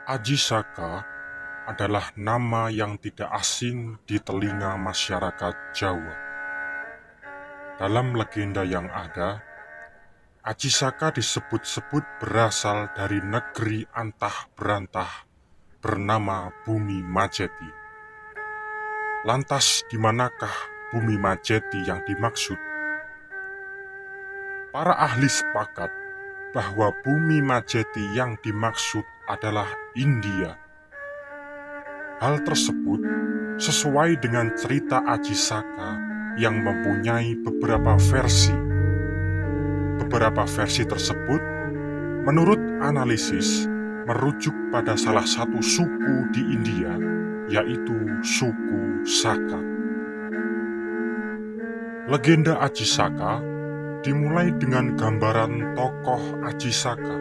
Aji Saka adalah nama yang tidak asing di telinga masyarakat Jawa. Dalam legenda yang ada, Aji Saka disebut-sebut berasal dari negeri antah berantah bernama Bumi Majeti. Lantas di manakah Bumi Majeti yang dimaksud? Para ahli sepakat bahwa Bumi Majeti yang dimaksud adalah India. Hal tersebut sesuai dengan cerita Aji Saka yang mempunyai beberapa versi. Beberapa versi tersebut, menurut analisis, merujuk pada salah satu suku di India, yaitu suku Saka. Legenda Aji Saka dimulai dengan gambaran tokoh Aji Saka.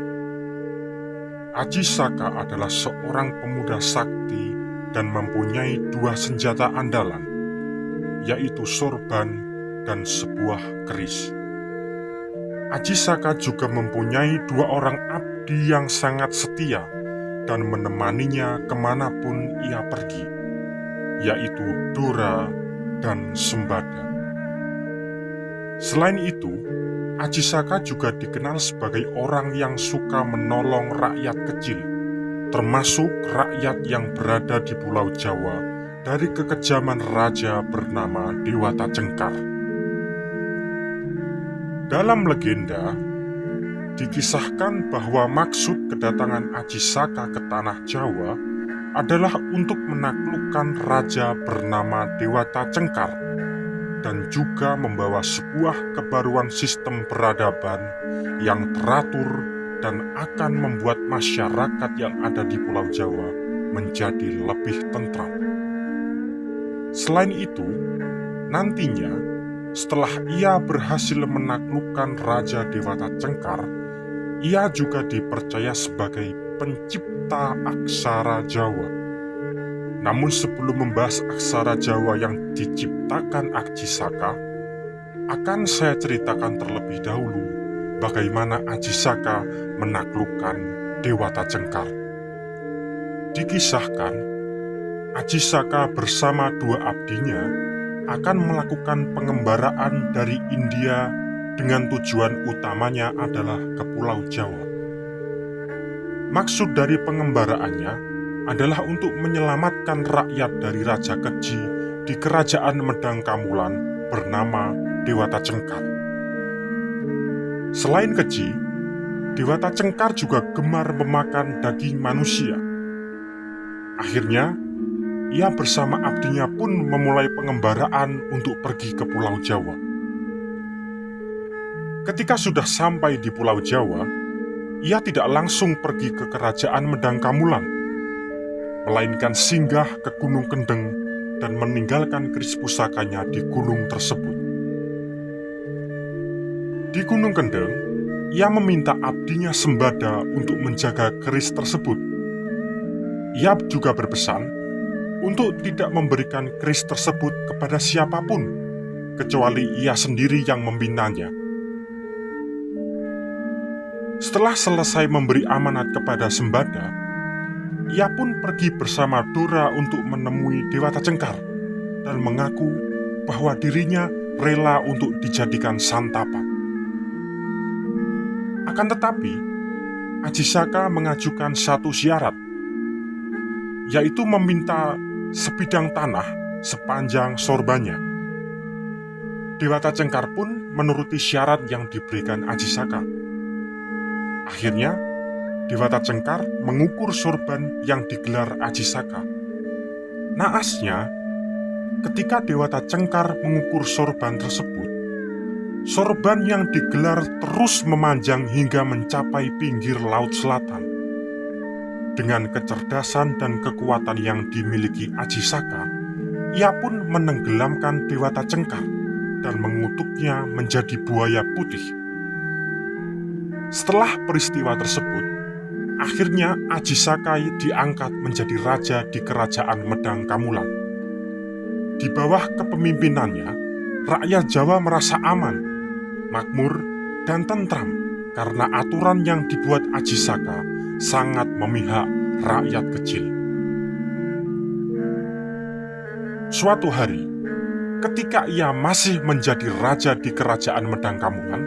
Aji Saka adalah seorang pemuda sakti dan mempunyai dua senjata andalan, yaitu sorban dan sebuah keris. Aji Saka juga mempunyai dua orang abdi yang sangat setia dan menemaninya kemanapun ia pergi, yaitu Dora dan Sembada. Selain itu, Aji Saka juga dikenal sebagai orang yang suka menolong rakyat kecil, termasuk rakyat yang berada di Pulau Jawa dari kekejaman raja bernama Dewata Cengkar. Dalam legenda, dikisahkan bahwa maksud kedatangan Aji Saka ke tanah Jawa adalah untuk menaklukkan raja bernama Dewata Cengkar dan juga membawa sebuah kebaruan sistem peradaban yang teratur dan akan membuat masyarakat yang ada di Pulau Jawa menjadi lebih tentram. Selain itu, nantinya setelah ia berhasil menaklukkan Raja Dewata Cengkar, ia juga dipercaya sebagai pencipta aksara Jawa. Namun sebelum membahas aksara Jawa yang diciptakan Aji Saka, akan saya ceritakan terlebih dahulu bagaimana Aji Saka menaklukkan Dewata Cengkar. Dikisahkan, Aji Saka bersama dua abdinya akan melakukan pengembaraan dari India dengan tujuan utamanya adalah ke Pulau Jawa. Maksud dari pengembaraannya adalah untuk menyelamatkan rakyat dari Raja Keji di kerajaan Medang Kamulan bernama Dewata Cengkar. Selain Keji, Dewata Cengkar juga gemar memakan daging manusia. Akhirnya, ia bersama abdinya pun memulai pengembaraan untuk pergi ke Pulau Jawa. Ketika sudah sampai di Pulau Jawa, ia tidak langsung pergi ke kerajaan Medang Kamulan, melainkan singgah ke Gunung Kendeng dan meninggalkan keris pusakanya di gunung tersebut. Di Gunung Kendeng, ia meminta abdinya Sembada untuk menjaga keris tersebut. Ia juga berpesan untuk tidak memberikan keris tersebut kepada siapapun, kecuali ia sendiri yang membinanya. Setelah selesai memberi amanat kepada Sembada, ia pun pergi bersama Dora untuk menemui Dewata Cengkar dan mengaku bahwa dirinya rela untuk dijadikan santapan. Akan tetapi, Aji Saka mengajukan satu syarat, yaitu meminta sebidang tanah sepanjang sorbannya. Dewata Cengkar pun menuruti syarat yang diberikan Aji Saka. Akhirnya, Dewata Cengkar mengukur sorban yang digelar Aji Saka. Naasnya, ketika Dewata Cengkar mengukur sorban tersebut, sorban yang digelar terus memanjang hingga mencapai pinggir Laut Selatan. Dengan kecerdasan dan kekuatan yang dimiliki Aji Saka, ia pun menenggelamkan Dewata Cengkar dan mengutuknya menjadi buaya putih. Setelah peristiwa tersebut, akhirnya Aji Saka diangkat menjadi raja di kerajaan Medang Kamulan. Di bawah kepemimpinannya, rakyat Jawa merasa aman, makmur, dan tentram karena aturan yang dibuat Aji Saka sangat memihak rakyat kecil. Suatu hari, ketika ia masih menjadi raja di kerajaan Medangkamulan,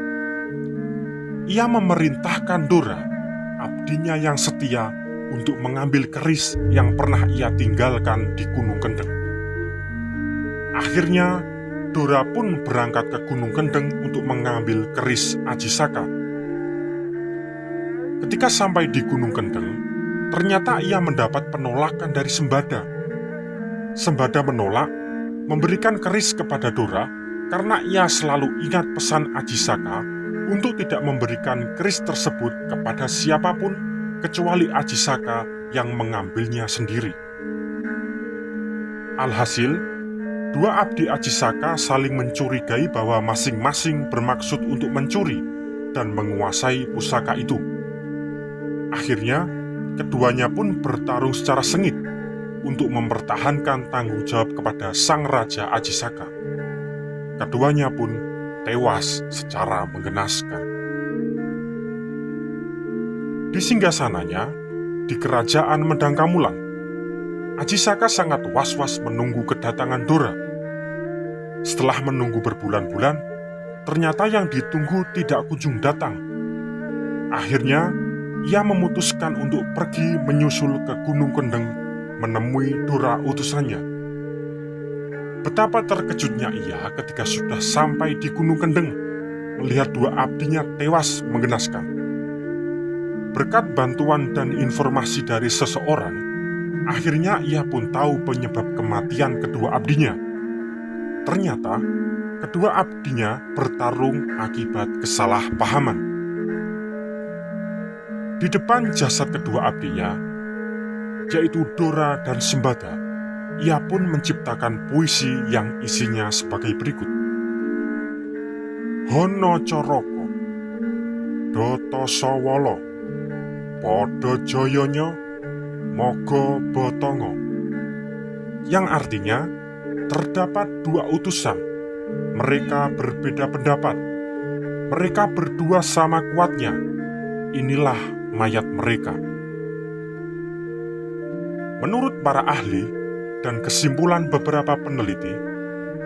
ia memerintahkan Dora, abdinya yang setia, untuk mengambil keris yang pernah ia tinggalkan di Gunung Kendeng. Akhirnya, Dora pun berangkat ke Gunung Kendeng untuk mengambil keris Ajisaka. Ketika sampai di Gunung Kendeng, ternyata ia mendapat penolakan dari Sembada. Sembada menolak memberikan keris kepada Dora karena ia selalu ingat pesan Ajisaka untuk tidak memberikan keris tersebut kepada siapapun kecuali Ajisaka yang mengambilnya sendiri. Alhasil, dua abdi Ajisaka saling mencurigai bahwa masing-masing bermaksud untuk mencuri dan menguasai pusaka itu. Akhirnya, keduanya pun bertarung secara sengit untuk mempertahankan tanggung jawab kepada sang raja Ajisaka. Keduanya pun tewas secara menggenaskan. Di singgasananya, di kerajaan Medangkamulan, Ajisaka sangat was-was menunggu kedatangan Dora. Setelah menunggu berbulan-bulan, ternyata yang ditunggu tidak kunjung datang. Akhirnya, ia memutuskan untuk pergi menyusul ke Gunung Kendeng menemui Dora utusannya. Betapa terkejutnya ia ketika sudah sampai di Gunung Kendeng, melihat dua abdinya tewas menggenaskan. Berkat bantuan dan informasi dari seseorang, akhirnya ia pun tahu penyebab kematian kedua abdinya. Ternyata, kedua abdinya bertarung akibat kesalahpahaman. Di depan jasad kedua abdinya, yaitu Dora dan Sembada, ia pun menciptakan puisi yang isinya sebagai berikut. Hono coroko, doto sawolo, podo joyonyo, mogo botongo. Yang artinya, terdapat dua utusan, mereka berbeda pendapat, mereka berdua sama kuatnya, inilah mayat mereka. Menurut para ahli dan kesimpulan beberapa peneliti,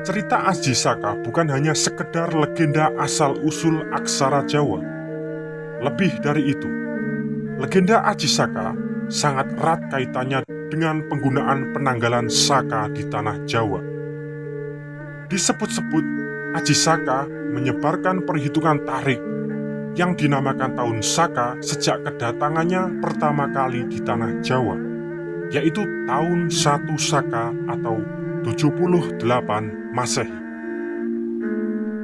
cerita Ajisaka bukan hanya sekedar legenda asal-usul aksara Jawa. Lebih dari itu, legenda Ajisaka sangat erat kaitannya dengan penggunaan penanggalan saka di tanah Jawa. Disebut-sebut, Ajisaka menyebarkan perhitungan tarik yang dinamakan tahun Saka sejak kedatangannya pertama kali di tanah Jawa, yaitu tahun 1 Saka atau 78 Masehi.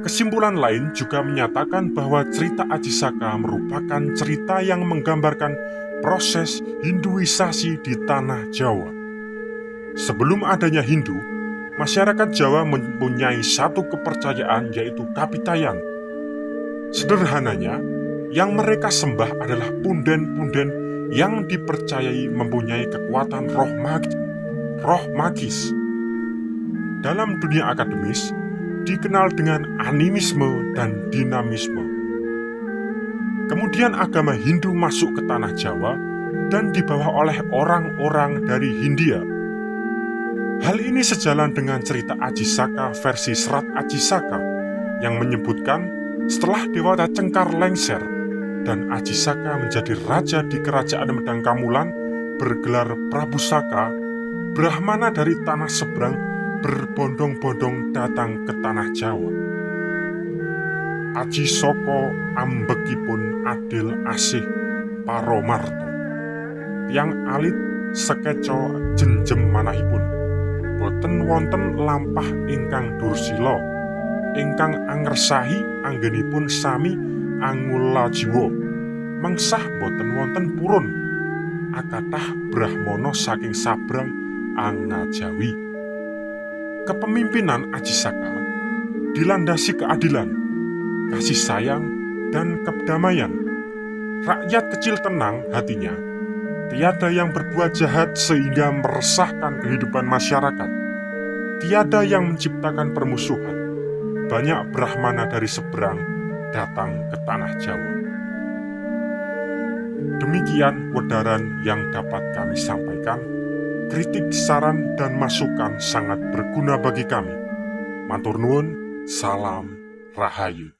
Kesimpulan lain juga menyatakan bahwa cerita Ajisaka merupakan cerita yang menggambarkan proses Hinduisasi di tanah Jawa. Sebelum adanya Hindu, masyarakat Jawa mempunyai satu kepercayaan, yaitu kapitayan. Sederhananya, yang mereka sembah adalah punden-punden yang dipercayai mempunyai kekuatan roh magis. Dalam dunia akademis, dikenal dengan animisme dan dinamisme. Kemudian agama Hindu masuk ke tanah Jawa dan dibawa oleh orang-orang dari Hindia. Hal ini sejalan dengan cerita Ajisaka versi Serat Ajisaka yang menyebutkan setelah Dewata Cengkar lengser dan Ajisaka menjadi raja di kerajaan Medangkamulan bergelar Prabu Saka, Brahmana dari tanah seberang berbondong-bondong datang ke tanah Jawa. Ajisaka ambekipun adil asih paromarto, tiang alit sekeco jenjem manahipun, boten wonten lampah ingkang dursila, ingkang anggersahi anggenipun sami angula jiwa, mengsah boten wonten purun, akatah brahmana saking sabrang angajawi. Kepemimpinan Ajisaka dilandasi keadilan, kasih sayang, dan kedamaian. Rakyat kecil tenang hatinya, tiada yang berbuat jahat sehingga meresahkan kehidupan masyarakat, tiada yang menciptakan permusuhan. Banyak Brahmana dari seberang datang ke tanah Jawa. Demikian wedaran yang dapat kami sampaikan. Kritik, saran, dan masukan sangat berguna bagi kami. Matur nuwun, salam rahayu.